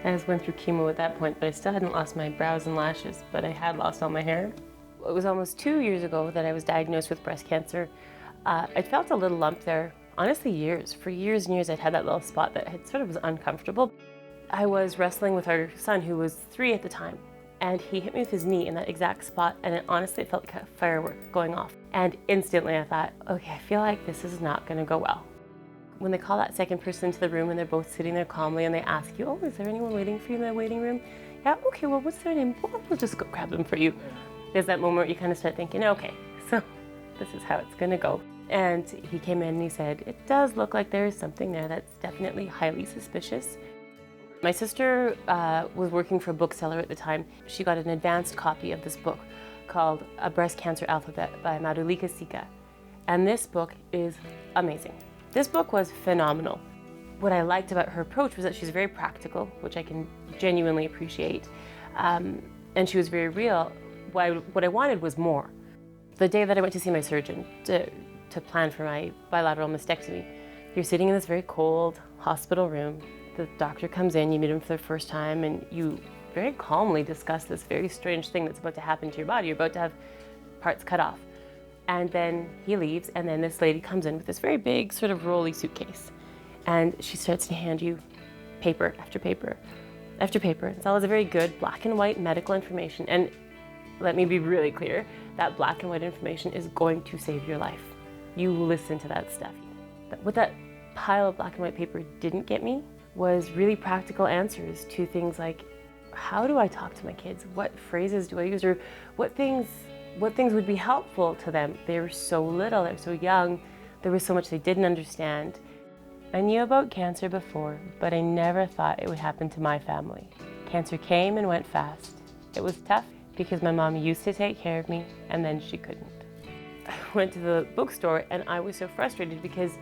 I was going through chemo at that point, but I still hadn't lost my brows and lashes, but I had lost all my hair. It was almost 2 years ago that I was diagnosed with breast cancer. I felt a little lump there, honestly years. For years and years I'd had that little spot that had sort of was uncomfortable. I was wrestling with our son, who was 3 at the time, and he hit me with his knee in that exact spot, and it honestly felt like a firework going off. And instantly I thought, okay, I feel like this is not gonna go well. When they call that second person into the room and they're both sitting there calmly and they ask you, oh, is there anyone waiting for you in the waiting room? Yeah, okay, well, what's their name? Well, we'll just go grab them for you. There's that moment where you kind of start thinking, okay, so this is how it's gonna go. And he came in and he said, it does look like there is something there that's definitely highly suspicious. My sister was working for a bookseller at the time. She got an advanced copy of this book called A Breast Cancer Alphabet by Madhulika Sikka. And this book is amazing. This book was phenomenal. What I liked about her approach was that she's very practical, which I can genuinely appreciate. And she was very real. What I wanted was more. The day that I went to see my surgeon to plan for my bilateral mastectomy, you're sitting in this very cold hospital room. The doctor comes in, you meet him for the first time, and you very calmly discuss this very strange thing that's about to happen to your body. You're about to have parts cut off. And then he leaves, and then this lady comes in with this very big sort of rolly suitcase. And she starts to hand you paper after paper after paper. It's all a very good black and white medical information. And let me be really clear, that black and white information is going to save your life. You listen to that stuff. What that pile of black and white paper didn't get me was really practical answers to things like, how do I talk to my kids? What phrases do I use? Or what things would be helpful to them? They were so little, they were so young, there was so much they didn't understand. I knew about cancer before, but I never thought it would happen to my family. Cancer came and went fast. It was tough because my mom used to take care of me, and then she couldn't. I went to the bookstore and I was so frustrated because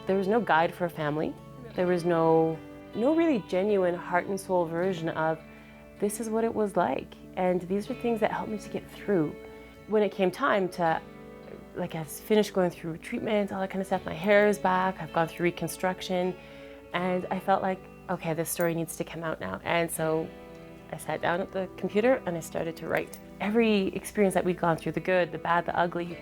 there was no guide for a family. There was no really genuine heart and soul version of this is what it was like. And these are things that helped me to get through. When it came time to, like, I finished going through treatment, all that kind of stuff, my hair is back, I've gone through reconstruction, and I felt like, okay, this story needs to come out now. And so I sat down at the computer and I started to write every experience that we'd gone through, the good, the bad, the ugly,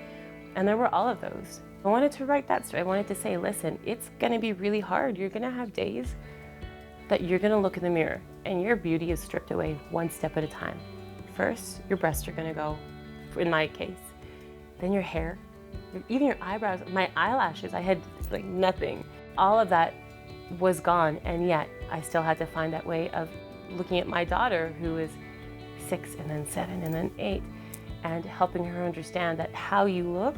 and there were all of those. I wanted to write that story. I wanted to say, listen, it's gonna be really hard. You're gonna have days that you're gonna look in the mirror and your beauty is stripped away one step at a time. First, your breasts are gonna go, in my case. Then your hair, even your eyebrows, my eyelashes, I had like nothing. All of that was gone, and yet I still had to find that way of looking at my daughter, who is 6 and then 7 and then 8, and helping her understand that how you look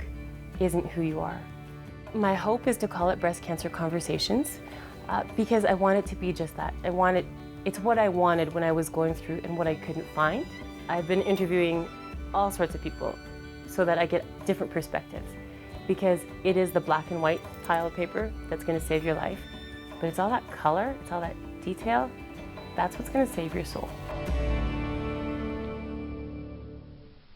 isn't who you are. My hope is to call it Breast Cancer Conversations because I want it to be just that. It's what I wanted when I was going through and what I couldn't find. I've been interviewing all sorts of people so that I get different perspectives, because it is the black and white pile of paper that's gonna save your life, but it's all that color, it's all that detail, that's what's gonna save your soul.